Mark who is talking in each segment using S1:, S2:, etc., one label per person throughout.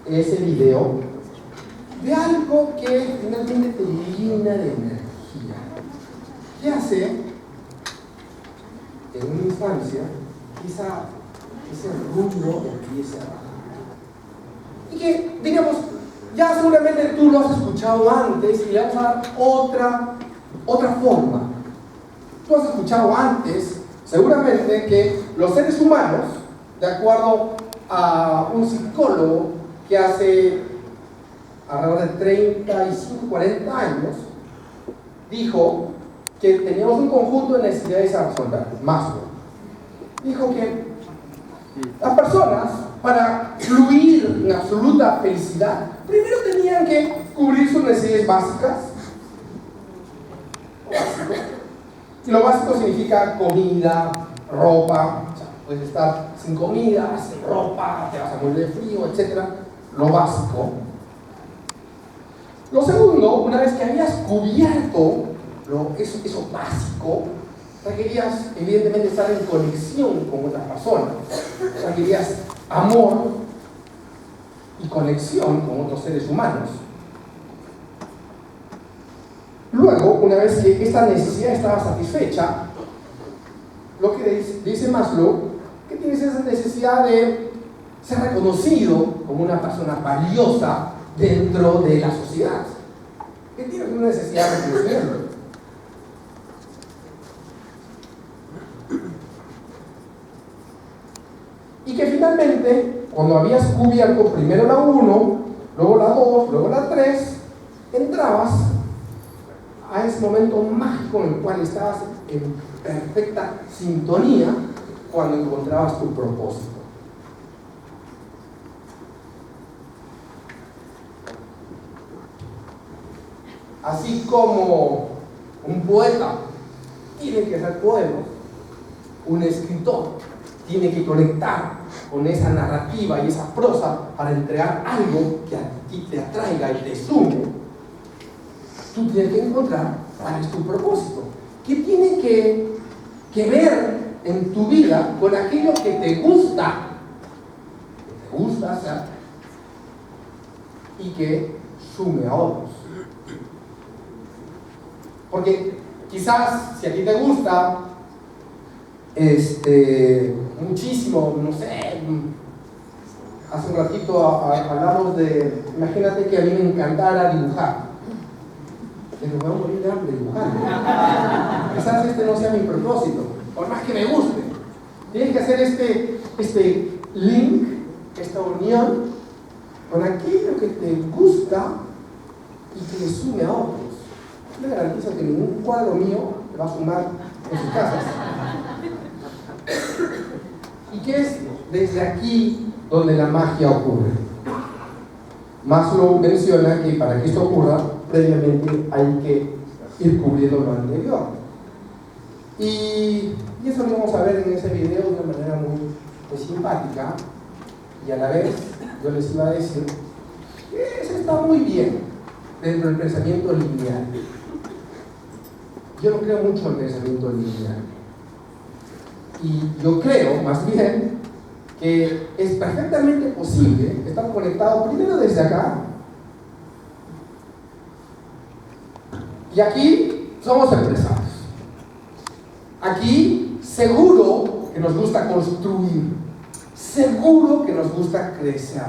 S1: ese video de algo que finalmente te llena de energía. ¿Qué hace? En una instancia, ese rumbo empieza a bajar. Y que, digamos, ya seguramente tú lo has escuchado antes y le vamos a dar otra forma. Tú has escuchado antes, seguramente, que los seres humanos, de acuerdo a un psicólogo que hace alrededor de 35, 40 años, dijo que teníamos un conjunto de necesidades a resolver, Maslow. Dijo que las personas, para fluir en absoluta felicidad, primero tenían que cubrir sus necesidades básicas. Y lo básico significa comida, ropa. O sea, puedes estar sin comida, sin ropa, te vas a morir de frío, etc. Lo básico. Lo segundo, una vez que habías cubierto eso básico, requerías evidentemente estar en conexión con otras personas. Requerías amor y conexión con otros seres humanos. Luego, una vez que esta necesidad estaba satisfecha, lo que dice Maslow, que tienes esa necesidad de ser reconocido como una persona valiosa dentro de la sociedad. Que tienes una necesidad de reconocimiento. Y que finalmente, cuando habías cubierto primero la 1, luego la 2, luego la 3, entrabas a ese momento mágico en el cual estabas en perfecta sintonía cuando encontrabas tu propósito. Así como un poeta tiene que ser poema, un escritor tiene que conectar con esa narrativa y esa prosa para entregar algo que a ti te atraiga y te sume. Tú tienes que encontrar cuál es tu propósito. ¿Qué tiene que ver en tu vida con aquello que te gusta hacer y que sume a otros? Porque quizás si a ti te gusta muchísimo, no sé, hace un ratito hablamos de, imagínate que a mí me encantara dibujar. Me voy a morir de hambre dibujando. Quizás no sea mi propósito, por más que me guste. Tienes que hacer este link, esta unión con aquello que te gusta y que le sume a otros. Le garantizo que ningún cuadro mío te va a sumar en sus casas. ¿Y qué es desde aquí donde la magia ocurre? Maslow menciona que para que esto ocurra, previamente hay que ir cubriendo lo anterior. Y eso lo vamos a ver en ese video de una manera muy simpática. Y a la vez, yo les iba a decir que eso está muy bien dentro del pensamiento lineal. Yo no creo mucho en el pensamiento lineal. Y yo creo, más bien, que es perfectamente posible estar conectados primero desde acá. Y aquí somos empresarios. Aquí seguro que nos gusta construir. Seguro que nos gusta crecer.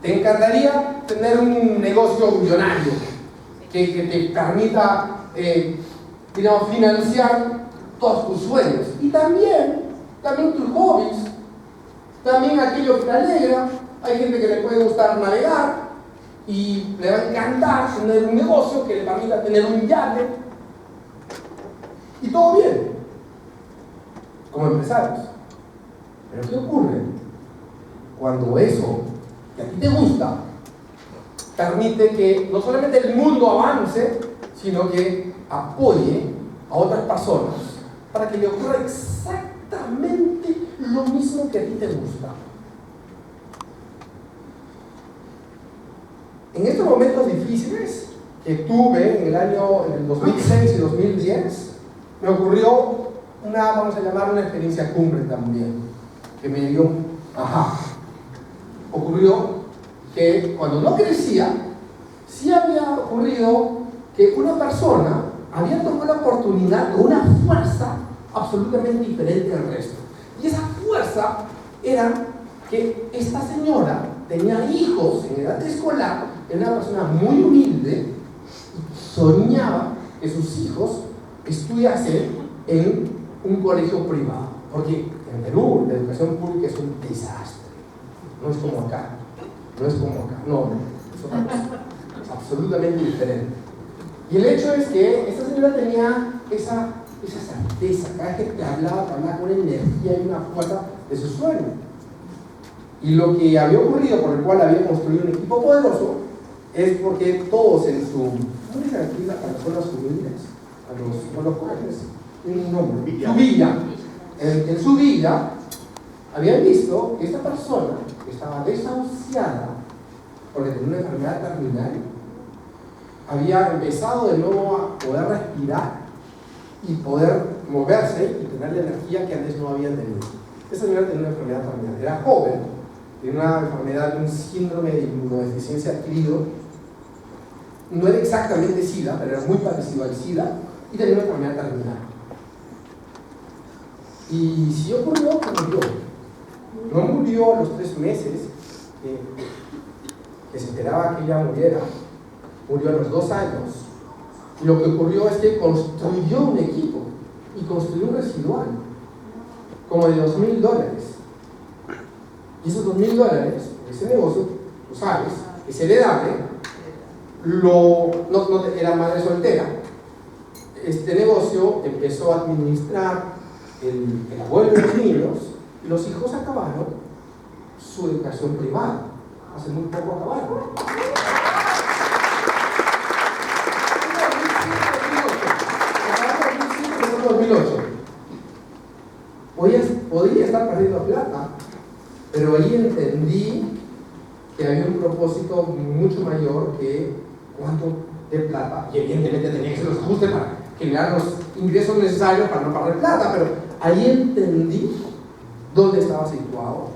S1: ¿Te encantaría tener un negocio millonario que te permita financiar todos tus sueños? Y también tus hobbies, también aquello que te alegra. Hay gente que le puede gustar navegar y le va a encantar tener un negocio que le permita tener un yate. Y todo bien, como empresarios. Pero ¿qué ocurre cuando eso que a ti te gusta permite que no solamente el mundo avance, sino que apoye a otras personas para que le ocurra exactamente lo mismo que a ti te gusta? En estos momentos difíciles que tuve en el 2006 y 2010, me ocurrió vamos a llamar una experiencia cumbre también, que me dio, ocurrió que cuando no crecía, sí había ocurrido que una persona había tomado la oportunidad con una fuerza absolutamente diferente al resto. Y esa fuerza era que esta señora tenía hijos en edad escolar, era una persona muy humilde y soñaba que sus hijos estudiasen en un colegio privado. Porque en Perú la educación pública es un desastre. No es como acá. No, es otra cosa. Es absolutamente diferente. Y el hecho es que esta señora tenía esa certeza. Cada vez que te hablaba con una energía y una fuerza de su sueño. Y lo que había ocurrido, por el cual había construido un equipo poderoso, es porque todos en su... ¿Cómo se aquí a las personas humildes? A los jóvenes. Un nombre. Su villa. En su villa habían visto que esta persona que estaba desahuciada porque tenía una enfermedad terminal había empezado de nuevo a poder respirar y poder moverse y tener la energía que antes no había tenido. Esa señora tenía una enfermedad terminal, era joven, tenía una enfermedad, un síndrome de inmunodeficiencia adquirido, no era exactamente SIDA, pero era muy parecido al SIDA, y tenía una enfermedad terminal. Y si ocurrió, murió. No murió a los 3 meses que se esperaba que ella muriera, murió a los 2 años. Y lo que ocurrió es que construyó un equipo y construyó un residual como de $2,000. Y esos $2,000, ese negocio, tú sabes, es heredable, era madre soltera. Este negocio empezó a administrar el abuelo de los niños y los hijos acabaron su educación privada. Hace muy poco acabaron. En 2008. Podría estar perdiendo plata, pero ahí entendí que había un propósito mucho mayor que cuánto de plata, y evidentemente tenía que hacer los ajustes para generar los ingresos necesarios para no perder plata, pero ahí entendí dónde estaba situado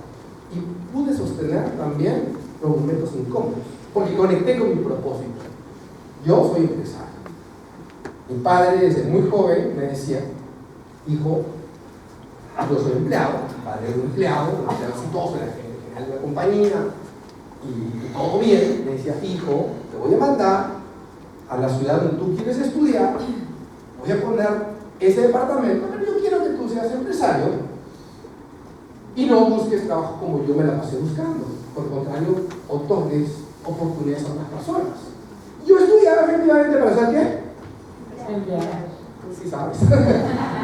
S1: y pude sostener también los momentos incómodos, porque conecté con mi propósito. Yo soy empresario. Mi padre desde muy joven me decía, hijo, yo soy empleado, mi padre era un empleado exitoso, era general de la compañía, y todo bien. Me decía, hijo, te voy a mandar a la ciudad donde tú quieres estudiar, voy a poner ese departamento, pero yo quiero que tú seas empresario y no busques trabajo como yo me la pasé buscando. Por el contrario, otorgues oportunidades a otras personas. Yo estudiaba efectivamente para saber qué. Sí sabes.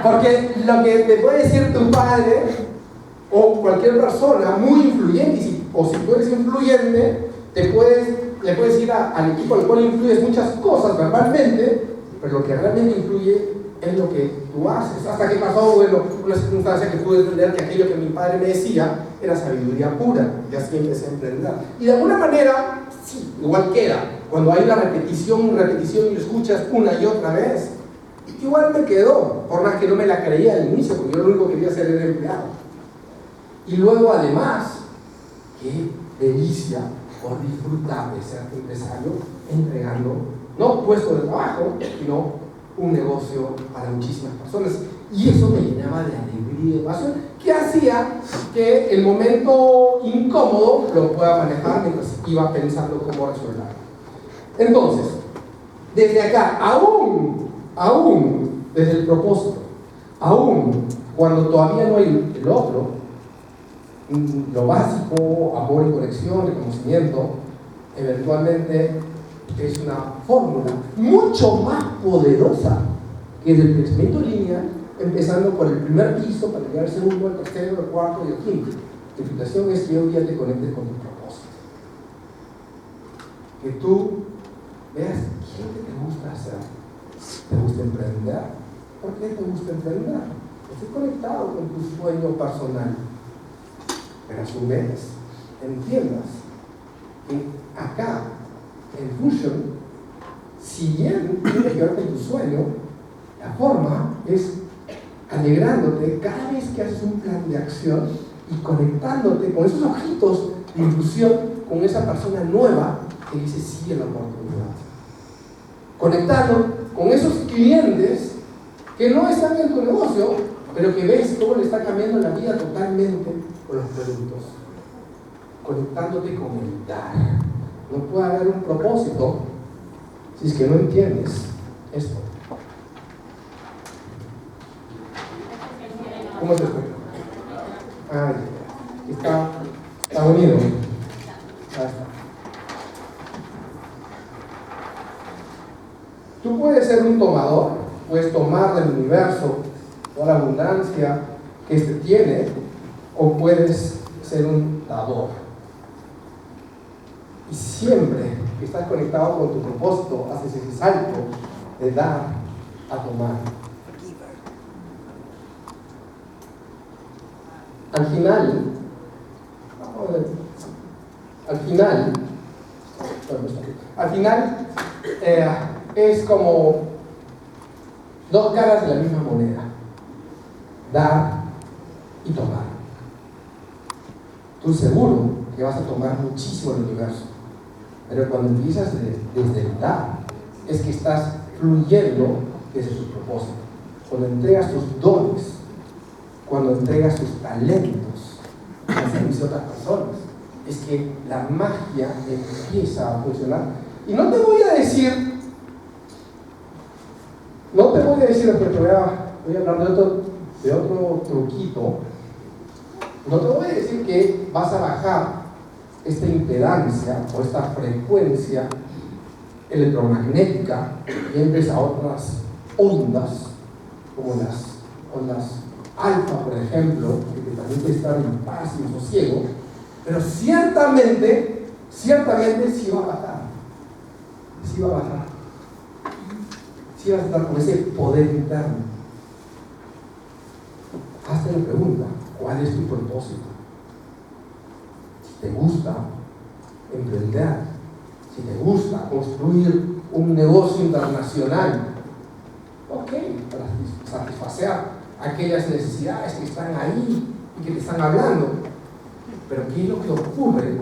S1: Porque lo que te puede decir tu padre o cualquier persona muy influyente, o si tú eres influyente, le puedes ir al equipo al cual influyes muchas cosas verbalmente, pero lo que realmente influye es lo que tú haces. Hasta que pasó, una circunstancia que pude entender que aquello que mi padre me decía era sabiduría pura, y así empecé a emprender. Y de alguna manera, sí, igual queda. Cuando hay una repetición y lo escuchas una y otra vez, igual me quedó, por más que no me la creía al inicio, porque yo lo único que quería hacer era empleado. Y luego además, qué delicia por disfrutar de ser empresario, entregando no puesto de trabajo, sino un negocio para muchísimas personas. Y eso me llenaba de alegría y de pasión, que hacía que el momento incómodo lo pueda manejar mientras iba pensando cómo resolverlo. Entonces, desde acá, aún desde el propósito, aún cuando todavía no hay el otro, lo básico, amor y conexión, reconocimiento, eventualmente es una fórmula mucho más poderosa que el crecimiento lineal, empezando por el primer piso para llegar al segundo, al tercero, al cuarto y al quinto. La invitación es que hoy día te conectes con tu propósito. Que tú veas qué te gusta hacer. ¿Te gusta emprender? ¿Por qué te gusta emprender? Estoy conectado con tu sueño personal. Pero a su vez, entiendas que acá, en Fusion, si bien tiene que ver con tu sueño, la forma es alegrándote cada vez que haces un plan de acción y conectándote con esos ojitos de inclusión con esa persona nueva que dice sí a la oportunidad. Conectando con esos clientes que no están en tu negocio, pero que ves cómo le está cambiando la vida totalmente con los productos. Conectándote con el dar. No puede haber un propósito si es que no entiendes esto. ¿Cómo se escucha? Está unido. Ahí está. Tú puedes ser un tomador, puedes tomar del universo toda la abundancia que éste tiene, o puedes ser un dador. Y siempre que estás conectado con tu propósito, haces ese salto de dar a tomar. Al final es como dos caras de la misma moneda: dar y tomar. Tú seguro que vas a tomar muchísimo del universo, pero cuando empiezas desde el dar, es que estás fluyendo desde su propósito. Cuando entregas tus dones, cuando entregas tus talentos al servicio de otras personas, es que la magia empieza a funcionar. Y no te voy a decir, porque voy a hablar de otro truquito. No te voy a decir que vas a bajar esta impedancia o esta frecuencia electromagnética y entres a otras ondas, como las ondas alfa, por ejemplo, que te permite estar en paz y en sosiego, pero ciertamente sí va a bajar. Sí va a bajar. Sí vas a estar con ese poder interno. Hazte la pregunta: ¿cuál es tu propósito? Si te gusta emprender, si te gusta construir un negocio internacional, ok, para satisfacer aquellas necesidades que están ahí y que te están hablando. Pero ¿qué es lo que ocurre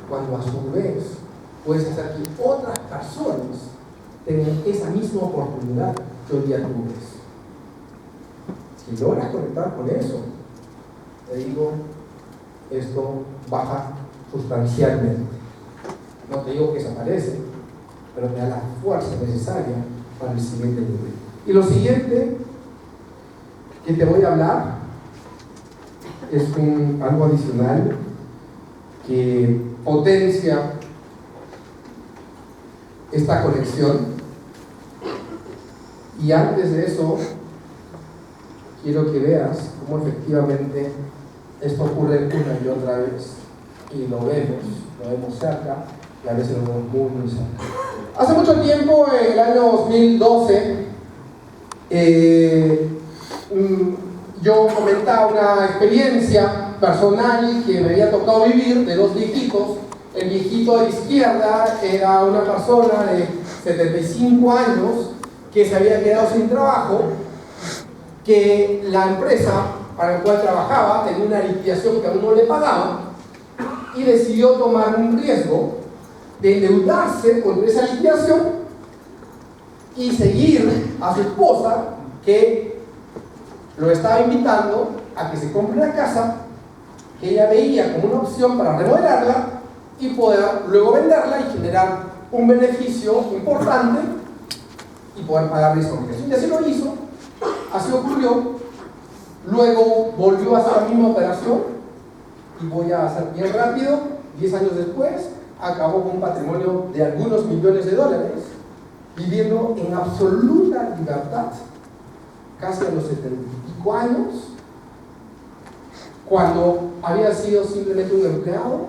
S1: cuando a su vez puedes hacer que otras personas tengan esa misma oportunidad que hoy día tú ves? Si logras conectar con eso, te digo, esto baja sustancialmente. No te digo que desaparece, pero te da la fuerza necesaria para el siguiente nivel. Y lo siguiente que te voy a hablar es algo adicional que potencia esta conexión. Y antes de eso, quiero que veas cómo efectivamente esto ocurre una y otra vez, y lo vemos cerca, y a veces lo vemos muy cerca. Hace mucho tiempo, en el año 2012, yo comentaba una experiencia personal que me había tocado vivir de dos viejitos. El viejito de la izquierda era una persona de 75 años que se había quedado sin trabajo, que la empresa para la cual trabajaba tenía una liquidación que aún no le pagaba, y decidió tomar un riesgo de endeudarse con esa liquidación y seguir a su esposa, que lo estaba invitando a que se compre una casa que ella veía como una opción para remodelarla y poder luego venderla y generar un beneficio importante y poder pagarle esa obligación. Y así lo hizo, así ocurrió. Luego volvió a hacer la misma operación, y voy a hacer bien rápido, 10 años después, acabó con un patrimonio de algunos millones de dólares, viviendo en absoluta libertad, casi a los 70 y pico años, cuando había sido simplemente un empleado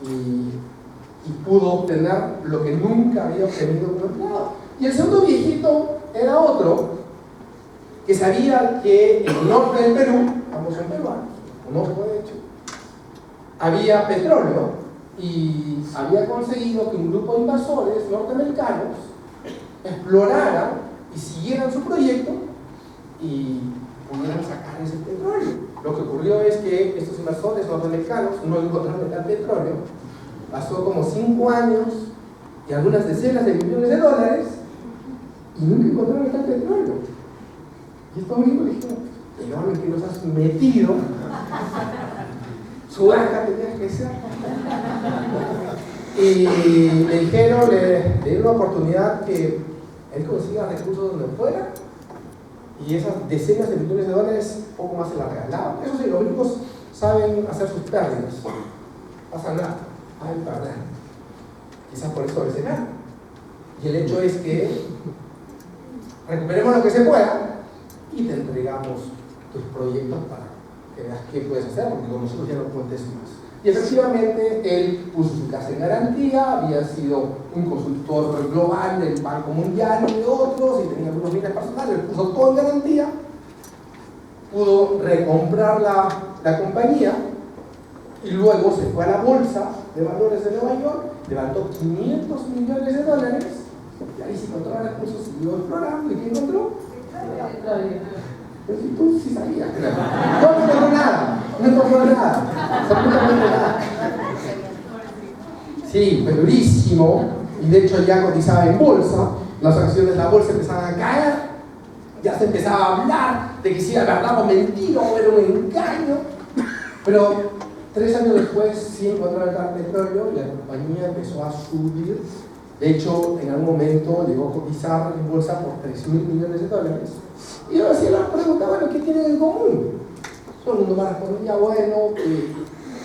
S1: y pudo obtener lo que nunca había obtenido un empleado. Y el segundo viejito era otro que sabía que en el norte del Perú, ambos son peruanos, conozco de hecho, había petróleo, y había conseguido que un grupo de inversores norteamericanos exploraran y siguieran su proyecto y pudieran sacar ese petróleo. Lo que ocurrió es que estos inversores norteamericanos no encontraron el petróleo, pasó como 5 años y algunas decenas de millones de dólares y nunca encontraron el petróleo. Y estos gringos dijeron, ¿en qué nos has metido? Sudaca tenías que ser. Y le dijeron, le dieron una oportunidad que él consiga recursos donde fuera y esas decenas de millones de dólares poco más se la regalaban. Eso sí, los gringos saben hacer sus pérdidas. No pasa nada, saben perder. Quizás por eso a veces ganan. Y el hecho es que recuperemos lo que se pueda y te entregamos tus proyectos para que veas qué puedes hacer, porque con nosotros ya no cuentes más. Y efectivamente él puso su casa en garantía, había sido un consultor global del Banco Mundial y de otros, y tenía algunos bienes personales, puso todo en garantía, pudo recomprar la compañía y luego se fue a la bolsa de valores de Nueva York, levantó 500 millones de dólares y ahí se encontró recursos, siguió explorando y ¿qué encontró? Pero si tú sí sabías. No encontró nada, absolutamente nada. Sí, fue durísimo, y de hecho ya cotizaba en bolsa, las acciones de la bolsa empezaban a caer, ya se empezaba a hablar de que si era verdad o mentira o era un engaño, pero 3 años después sí encontraron el petróleo y la compañía empezó a subir. De hecho, en algún momento llegó a cotizar en bolsa por 3.000 millones de dólares. Y yo hacía la pregunta, bueno, ¿qué tienen en común? Todo el mundo me respondía, bueno, que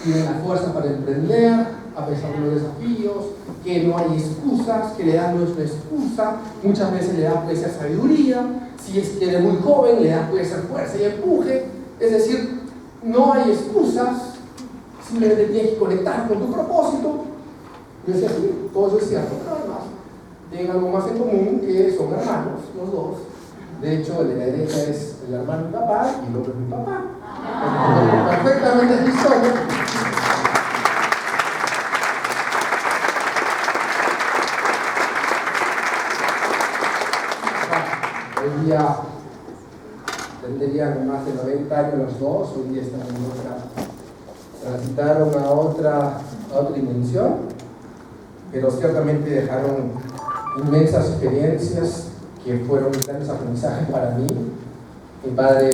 S1: tienen la fuerza para emprender, a pesar de los desafíos, que no hay excusas, que la edad no es una excusa, muchas veces la edad puede ser sabiduría, si es que eres muy joven, la edad puede ser fuerza y empuje, es decir, no hay excusas, simplemente tienes que conectar con tu propósito. Yo decía, sí, todo eso es cierto, pero además tienen algo más en común, que son hermanos, los dos. De hecho, el de la derecha es el hermano de mi papá y el otro es mi papá. Perfectamente es mi historia. Hoy día tendrían más de 90 años los dos, hoy día están en transitaron a otra dimensión, pero ciertamente dejaron inmensas experiencias que fueron grandes aprendizajes para mí. Mi padre